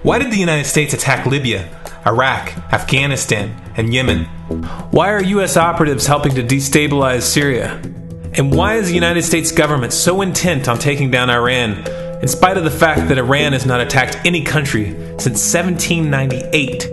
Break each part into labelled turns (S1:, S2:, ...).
S1: Why did the United States attack Libya, Iraq, Afghanistan, and Yemen? Why are U.S. operatives helping to destabilize Syria? And why is the United States government so intent on taking down Iran, in spite of the fact that Iran has not attacked any country since 1798?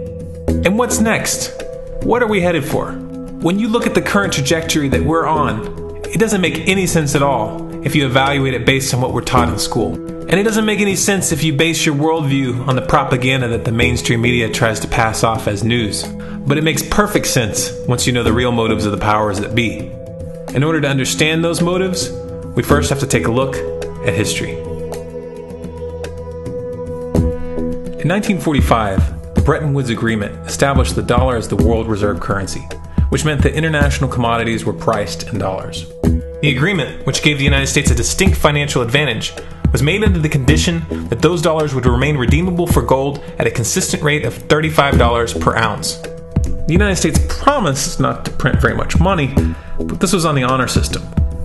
S1: And what's next? What are we headed for? When you look at the current trajectory that we're on, it doesn't make any sense at all if you evaluate it based on what we're taught in school. And it doesn't make any sense if you base your worldview on the propaganda that the mainstream media tries to pass off as news. But it makes perfect sense once you know the real motives of the powers that be. In order to understand those motives, we first have to take a look at history. In 1945, the Bretton Woods Agreement established the dollar as the world reserve currency, which meant that international commodities were priced in dollars. The agreement, which gave the United States a distinct financial advantage, was made under the condition that those dollars would remain redeemable for gold at a consistent rate of $35 per ounce. The United States promised not to print very much money, but this was on the honor system,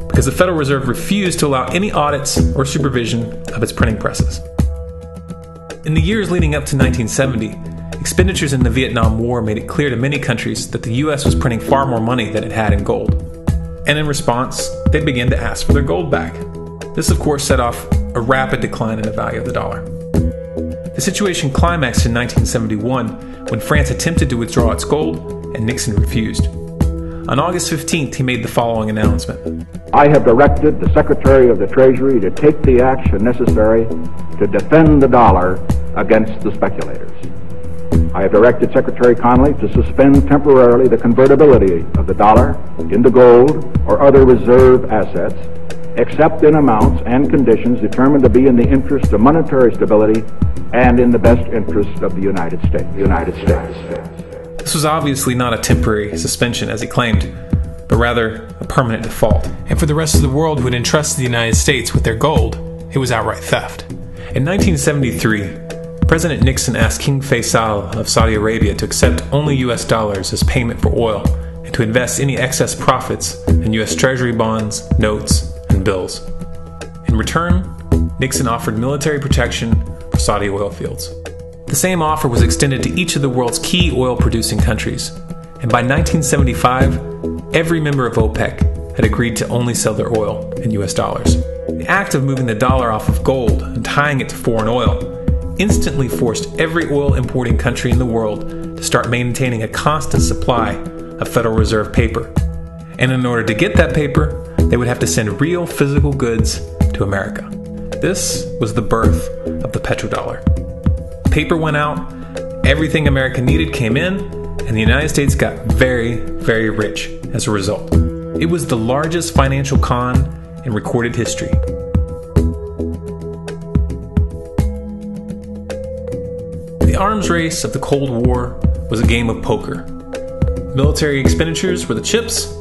S1: because the Federal Reserve refused to allow any audits or supervision of its printing presses. In the years leading up to 1970, expenditures in the Vietnam War made it clear to many countries that the U.S. was printing far more money than it had in gold. And in response, they began to ask for their gold back. This, of course, set off a rapid decline in the value of the dollar. The situation climaxed in 1971 when France attempted to withdraw its gold and Nixon refused. On August 15th, he made the following announcement.
S2: I have directed the Secretary of the Treasury to take the action necessary to defend the dollar against the speculators. I have directed Secretary Connally to suspend temporarily the convertibility of the dollar into gold or other reserve assets, except in amounts and conditions determined to be in the interest of monetary stability and in the best interest of the United States.
S1: This was obviously not a temporary suspension, as he claimed, but rather a permanent default. And for the rest of the world who had entrusted the United States with their gold, it was outright theft. In 1973, President Nixon asked King Faisal of Saudi Arabia to accept only U.S. dollars as payment for oil and to invest any excess profits in U.S. Treasury bonds, notes, and bills. In return, Nixon offered military protection for Saudi oil fields. The same offer was extended to each of the world's key oil-producing countries, and by 1975, every member of OPEC had agreed to only sell their oil in U.S. dollars. The act of moving the dollar off of gold and tying it to foreign oil instantly forced every oil-importing country in the world to start maintaining a constant supply of Federal Reserve paper. And in order to get that paper, they would have to send real physical goods to America. This was the birth of the petrodollar. Paper went out, everything America needed came in, and the United States got very, very rich as a result. It was the largest financial con in recorded history. The arms race of the Cold War was a game of poker. Military expenditures were the chips,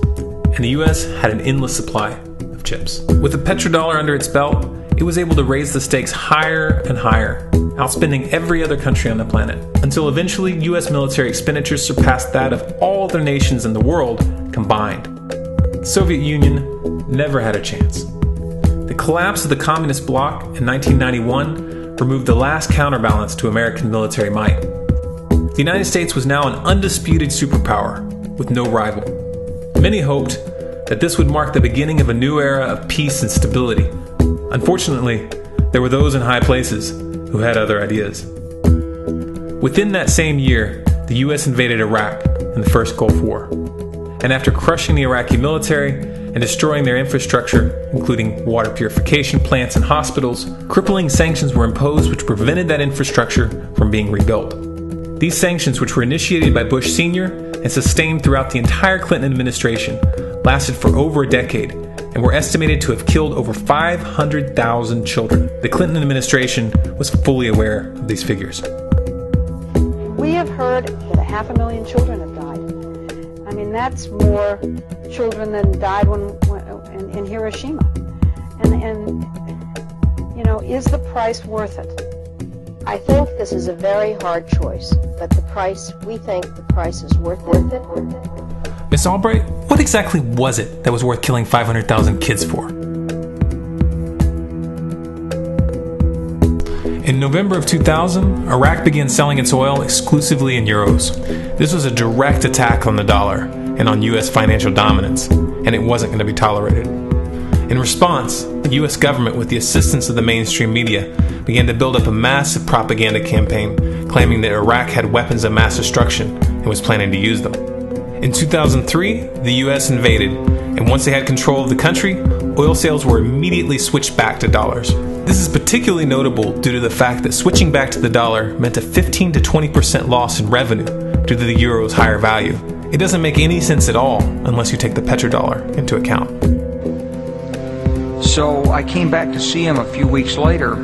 S1: and the U.S. had an endless supply of chips. With the petrodollar under its belt, it was able to raise the stakes higher and higher, outspending every other country on the planet, until eventually U.S. military expenditures surpassed that of all other nations in the world combined. The Soviet Union never had a chance. The collapse of the communist bloc in 1991 removed the last counterbalance to American military might. The United States was now an undisputed superpower with no rival. Many hoped that this would mark the beginning of a new era of peace and stability. Unfortunately, there were those in high places who had other ideas. Within that same year, the U.S. invaded Iraq in the First Gulf War. And after crushing the Iraqi military and destroying their infrastructure, including water purification plants and hospitals, crippling sanctions were imposed which prevented that infrastructure from being rebuilt. These sanctions, which were initiated by Bush Sr. and sustained throughout the entire Clinton administration, lasted for over a decade and were estimated to have killed over 500,000 children. The Clinton administration was fully aware of these figures.
S3: We have heard that 500,000 children have died. I mean, that's more children than died in Hiroshima. And you know, is the price worth it? I think this is a very hard choice, but we think the price is worth it.
S1: Miss Albright, what exactly was it that was worth killing 500,000 kids for? In November of 2000, Iraq began selling its oil exclusively in euros. This was a direct attack on the dollar and on U.S. financial dominance, and it wasn't going to be tolerated. In response, the U.S. government, with the assistance of the mainstream media, began to build up a massive propaganda campaign claiming that Iraq had weapons of mass destruction and was planning to use them. In 2003, the U.S. invaded, and once they had control of the country, oil sales were immediately switched back to dollars. This is particularly notable due to the fact that switching back to the dollar meant a 15 to 20% loss in revenue due to the euro's higher value. It doesn't make any sense at all unless you take the petrodollar into account.
S4: So I came back to see him a few weeks later,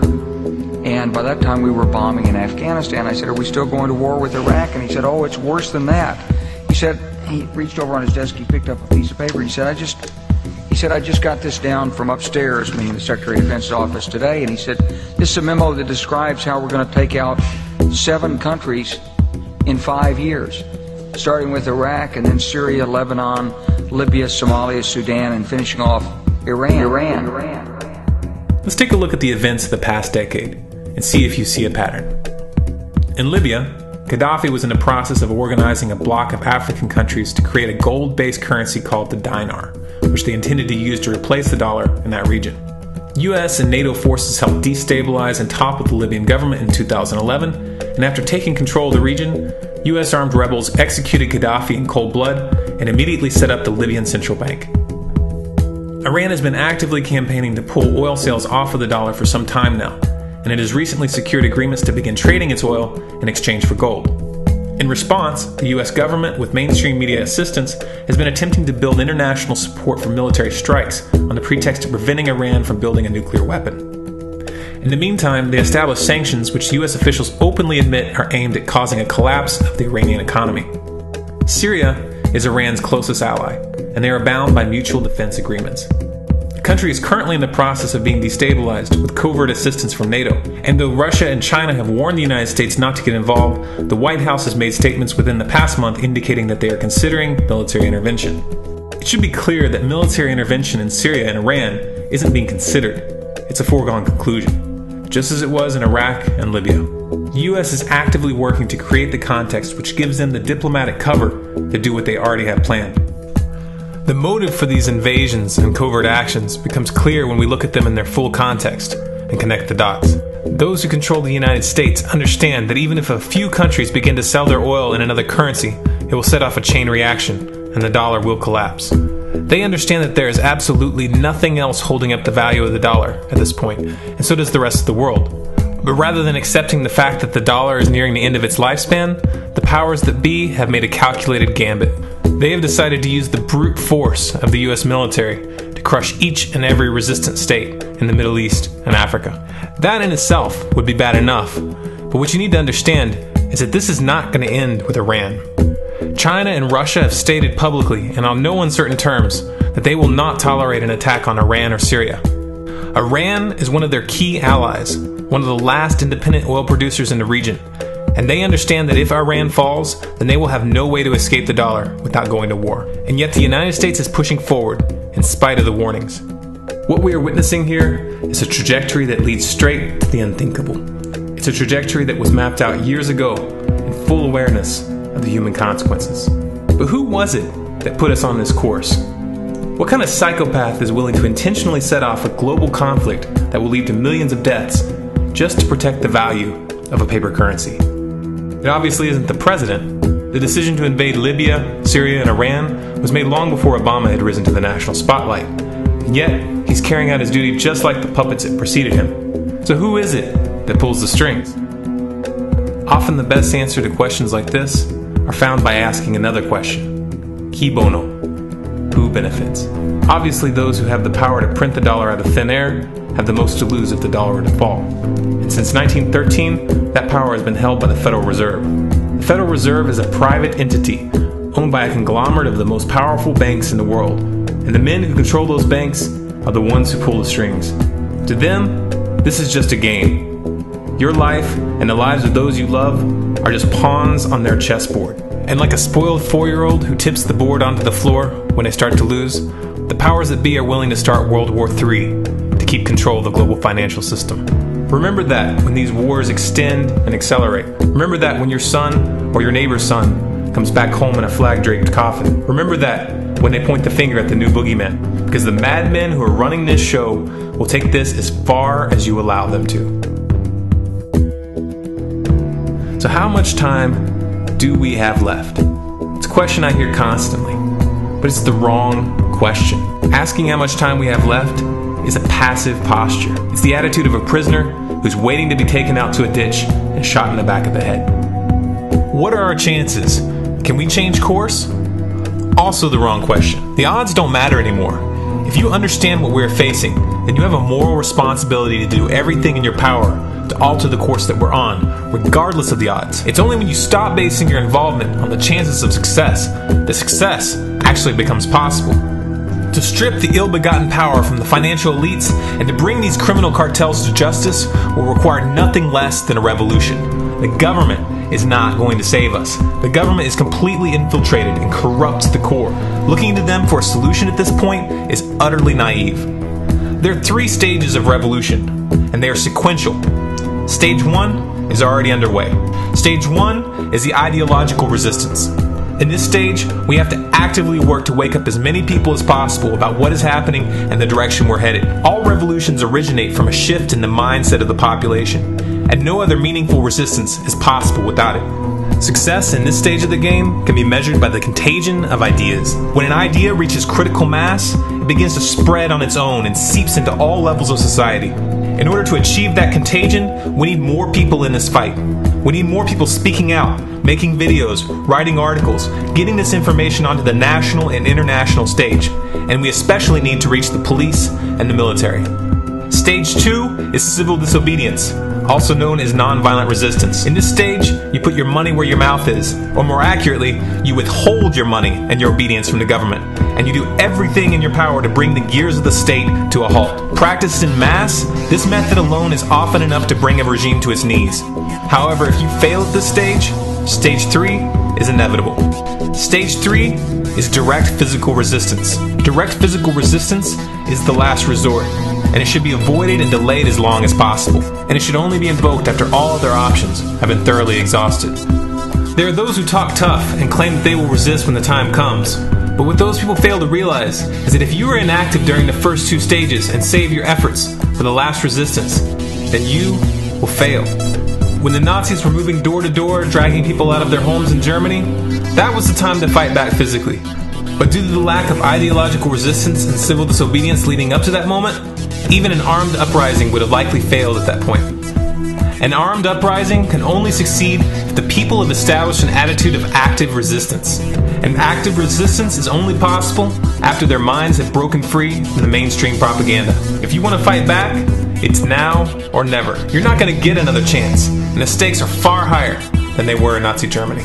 S4: and by that time we were bombing in Afghanistan. I said, "Are we still going to war with Iraq?" And he said, "Oh, it's worse than that." He said, he reached over on his desk, he picked up a piece of paper, he said, I just got this down from upstairs, meaning the Secretary of Defense's office today, and he said, "This is a memo that describes how we're going to take out 7 countries in 5 years, starting with Iraq, and then Syria, Lebanon, Libya, Somalia, Sudan, and finishing off Iran.
S1: Let's take a look at the events of the past decade and see if you see a pattern. In Libya, Gaddafi was in the process of organizing a bloc of African countries to create a gold-based currency called the dinar, which they intended to use to replace the dollar in that region. US and NATO forces helped destabilize and topple the Libyan government in 2011, and after taking control of the region, US armed rebels executed Gaddafi in cold blood and immediately set up the Libyan central bank. Iran has been actively campaigning to pull oil sales off of the dollar for some time now, and it has recently secured agreements to begin trading its oil in exchange for gold. In response, the US government, with mainstream media assistance, has been attempting to build international support for military strikes on the pretext of preventing Iran from building a nuclear weapon. In the meantime, they established sanctions which US officials openly admit are aimed at causing a collapse of the Iranian economy. Syria is Iran's closest ally, and they are bound by mutual defense agreements. The country is currently in the process of being destabilized with covert assistance from NATO, and though Russia and China have warned the United States not to get involved, the White House has made statements within the past month indicating that they are considering military intervention. It should be clear that military intervention in Syria and Iran isn't being considered. It's a foregone conclusion, just as it was in Iraq and Libya. The U.S. is actively working to create the context which gives them the diplomatic cover to do what they already have planned. The motive for these invasions and covert actions becomes clear when we look at them in their full context and connect the dots. Those who control the United States understand that even if a few countries begin to sell their oil in another currency, it will set off a chain reaction and the dollar will collapse. They understand that there is absolutely nothing else holding up the value of the dollar at this point, and so does the rest of the world. But rather than accepting the fact that the dollar is nearing the end of its lifespan, the powers that be have made a calculated gambit. They have decided to use the brute force of the US military to crush each and every resistant state in the Middle East and Africa. That in itself would be bad enough, but what you need to understand is that this is not going to end with Iran. China and Russia have stated publicly and on no uncertain terms that they will not tolerate an attack on Iran or Syria. Iran is one of their key allies, one of the last independent oil producers in the region, and they understand that if Iran falls, then they will have no way to escape the dollar without going to war. And yet the United States is pushing forward in spite of the warnings. What we are witnessing here is a trajectory that leads straight to the unthinkable. It's a trajectory that was mapped out years ago in full awareness of the human consequences. But who was it that put us on this course? What kind of psychopath is willing to intentionally set off a global conflict that will lead to millions of deaths just to protect the value of a paper currency? It obviously isn't the president. The decision to invade Libya, Syria, and Iran was made long before Obama had risen to the national spotlight. And yet, he's carrying out his duty just like the puppets that preceded him. So who is it that pulls the strings? Often the best answer to questions like this are found by asking another question. Qui bono? Who benefits? Obviously, those who have the power to print the dollar out of thin air have the most to lose if the dollar were to fall. And since 1913, that power has been held by the Federal Reserve. The Federal Reserve is a private entity owned by a conglomerate of the most powerful banks in the world. And the men who control those banks are the ones who pull the strings. To them, this is just a game. Your life and the lives of those you love are just pawns on their chessboard. And like a spoiled 4-year-old who tips the board onto the floor when they start to lose, the powers that be are willing to start World War III to keep control of the global financial system. Remember that when these wars extend and accelerate. Remember that when your son or your neighbor's son comes back home in a flag-draped coffin. Remember that when they point the finger at the new boogeyman. Because the madmen who are running this show will take this as far as you allow them to. So how much time do we have left? It's a question I hear constantly, but it's the wrong question. Asking how much time we have left is a passive posture. It's the attitude of a prisoner who's waiting to be taken out to a ditch and shot in the back of the head. What are our chances? Can we change course? Also the wrong question. The odds don't matter anymore. If you understand what we're facing, then you have a moral responsibility to do everything in your power to alter the course that we're on, regardless of the odds. It's only when you stop basing your involvement on the chances of success that success actually becomes possible. To strip the ill-begotten power from the financial elites and to bring these criminal cartels to justice will require nothing less than a revolution. The government is not going to save us. The government is completely infiltrated and corrupt to the core. Looking to them for a solution at this point is utterly naive. There are 3 stages of revolution, and they are sequential. Stage 1 is already underway. Stage 1 is the ideological resistance. In this stage, we have to actively work to wake up as many people as possible about what is happening and the direction we're headed. All revolutions originate from a shift in the mindset of the population, and no other meaningful resistance is possible without it. Success in this stage of the game can be measured by the contagion of ideas. When an idea reaches critical mass, it begins to spread on its own and seeps into all levels of society. In order to achieve that contagion, we need more people in this fight. We need more people speaking out, making videos, writing articles, getting this information onto the national and international stage. And we especially need to reach the police and the military. Stage 2 is civil disobedience, also known as nonviolent resistance. In this stage, you put your money where your mouth is, or more accurately, you withhold your money and your obedience from the government, and you do everything in your power to bring the gears of the state to a halt. Practiced in mass, this method alone is often enough to bring a regime to its knees. However, if you fail at this stage, Stage 3 is inevitable. Stage 3 is direct physical resistance. Direct physical resistance is the last resort, and it should be avoided and delayed as long as possible. And it should only be invoked after all other options have been thoroughly exhausted. There are those who talk tough and claim that they will resist when the time comes. But what those people fail to realize is that if you are inactive during the first 2 stages and save your efforts for the last resistance, then you will fail. When the Nazis were moving door to door, dragging people out of their homes in Germany, that was the time to fight back physically. But due to the lack of ideological resistance and civil disobedience leading up to that moment, even an armed uprising would have likely failed at that point. An armed uprising can only succeed if the people have established an attitude of active resistance. And active resistance is only possible after their minds have broken free from the mainstream propaganda. If you want to fight back, it's now or never. You're not going to get another chance, and the stakes are far higher than they were in Nazi Germany.